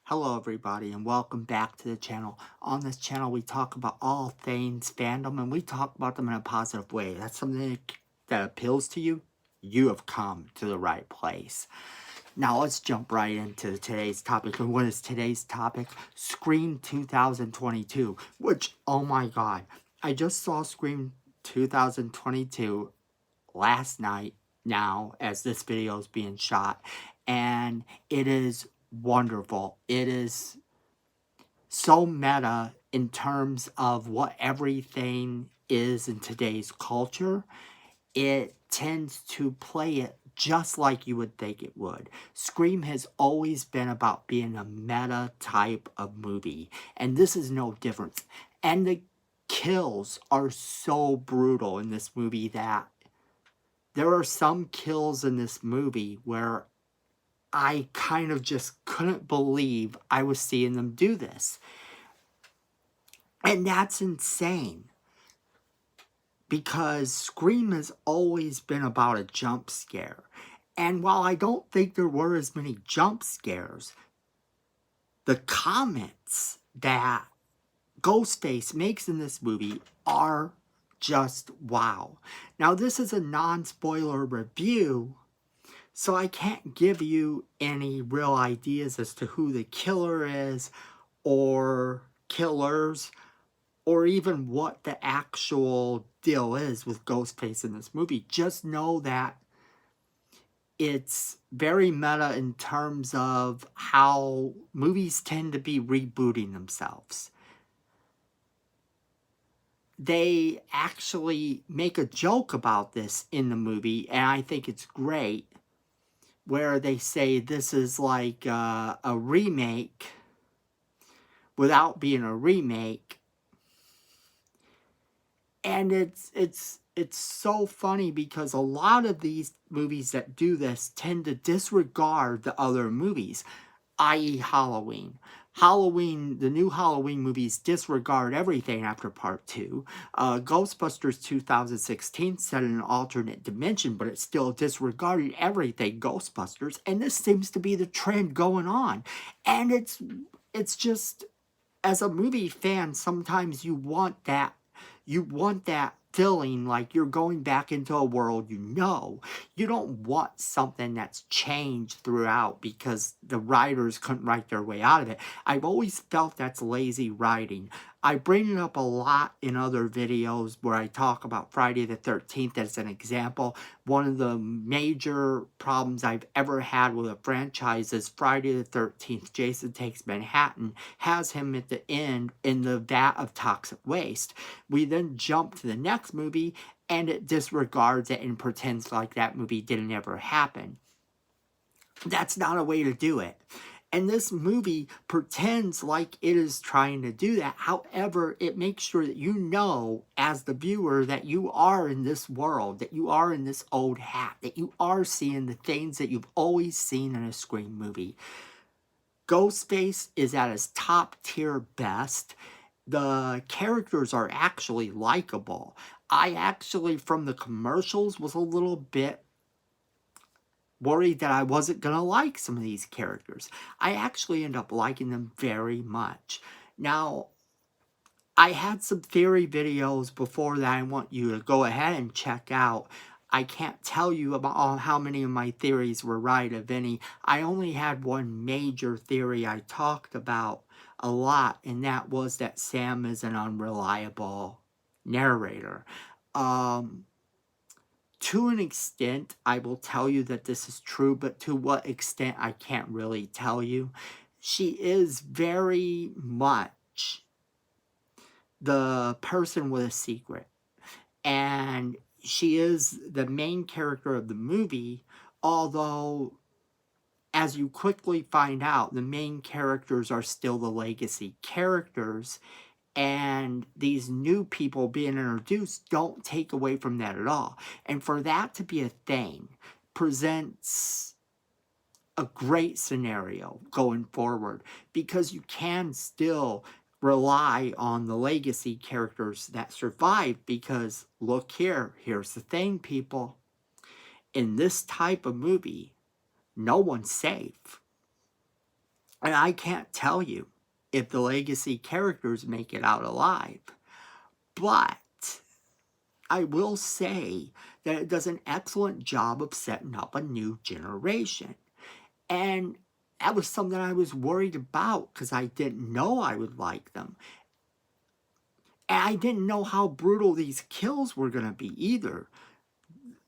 Hello everybody and welcome back to the channel. On this channel we talk about all things fandom and we talk about them in a positive way. That's something that appeals to you. You have come to the right place. Now let's jump right into today's topic. And what is today's topic? Scream 2022. Which, oh my god, I just saw Scream 2022 last night now as this video is being shot, and it is wonderful. It is so meta in terms of what everything is in today's culture. It tends to play it just like you would think it would. Scream has always been about being a meta type of movie, and this is no different. And the kills are so brutal in this movie that there are some kills in this movie where I kind of just couldn't believe I was seeing them do this. And that's insane. Because Scream has always been about a jump scare. And while I don't think there were as many jump scares, the comments that Ghostface makes in this movie are just wow. Now, this is a non-spoiler review, so I can't give you any real ideas as to who the killer is or killers or even what the actual deal is with Ghostface in this movie. Just know that it's very meta in terms of how movies tend to be rebooting themselves. They actually make a joke about this in the movie, and I think it's great, where they say this is like a remake without being a remake. And it's so funny because a lot of these movies that do this tend to disregard the other movies, i.e. Halloween. The new Halloween movies disregard everything after part 2. Ghostbusters 2016 set in an alternate dimension, but it still disregarded everything Ghostbusters, and this seems to be the trend going on. And it's just, as a movie fan, sometimes you want that feeling like you're going back into a world you know. You don't want something that's changed throughout because the writers couldn't write their way out of it. I've always felt that's lazy writing. I bring it up a lot in other videos where I talk about Friday the 13th as an example. One of the major problems I've ever had with a franchise is Friday the 13th, Jason Takes Manhattan, has him at the end in the vat of toxic waste. We then jump to the next movie and it disregards it and pretends like that movie didn't ever happen. That's not a way to do it. And this movie pretends like it is trying to do that. However, it makes sure that you know, as the viewer, that you are in this world, that you are in this old hat, that you are seeing the things that you've always seen in a Scream movie. Ghostface is at his top tier best. The characters are actually likable. I actually, from the commercials, was a little bit worried that I wasn't going to like some of these characters. I actually end up liking them very much. Now, I had some theory videos before that I want you to go ahead and check out. I can't tell you about how many of my theories were right, if any. I only had one major theory I talked about a lot, and that was that Sam is an unreliable narrator. To an extent, I will tell you that this is true, but to what extent, I can't really tell you. She is very much the person with a secret. And she is the main character of the movie, although, as you quickly find out, the main characters are still the legacy characters. And these new people being introduced don't take away from that at all. And for that to be a thing presents a great scenario going forward, because you can still rely on the legacy characters that survive. Because look here, here's the thing, people. In this type of movie, no one's safe. And I can't tell you if the legacy characters make it out alive. But I will say that it does an excellent job of setting up a new generation. And that was something I was worried about because I didn't know I would like them. And I didn't know how brutal these kills were going to be either.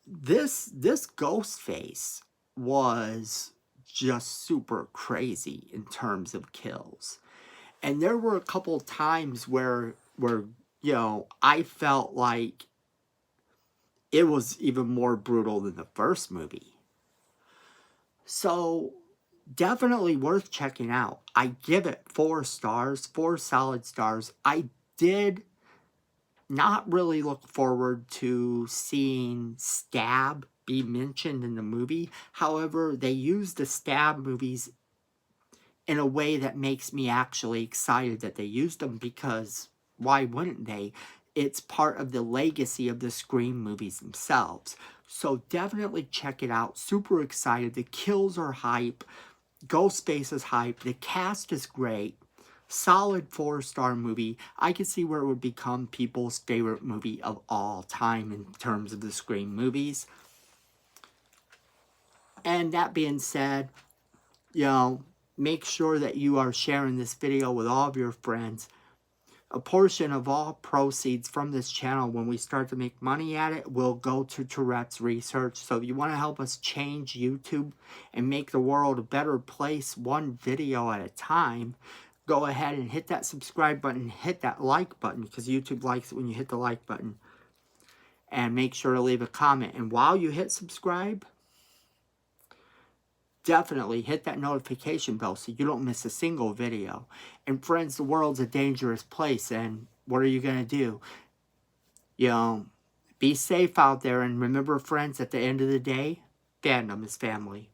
This Ghostface was just super crazy in terms of kills. And there were a couple times where you know, I felt like it was even more brutal than the first movie. So definitely worth checking out. I give it 4 stars, 4 solid stars. I did not really look forward to seeing Stab be mentioned in the movie. However, they used the Stab movies in a way that makes me actually excited that they used them, because why wouldn't they? It's part of the legacy of the Scream movies themselves. So definitely check it out. Super excited. The kills are hype. Ghostface is hype. The cast is great. Solid 4-star movie. I could see where it would become people's favorite movie of all time in terms of the Scream movies. And that being said, you know, make sure that you are sharing this video with all of your friends. A portion of all proceeds from this channel, when we start to make money at it, will go to Tourette's research. So if you want to help us change YouTube and make the world a better place, one video at a time, go ahead and hit that subscribe button, hit that like button, because YouTube likes it when you hit the like button. And make sure to leave a comment. And while you hit subscribe, definitely hit that notification bell so you don't miss a single video. And friends, the world's a dangerous place, and what are you going to do? You know, be safe out there, and remember, friends, at the end of the day, fandom is family.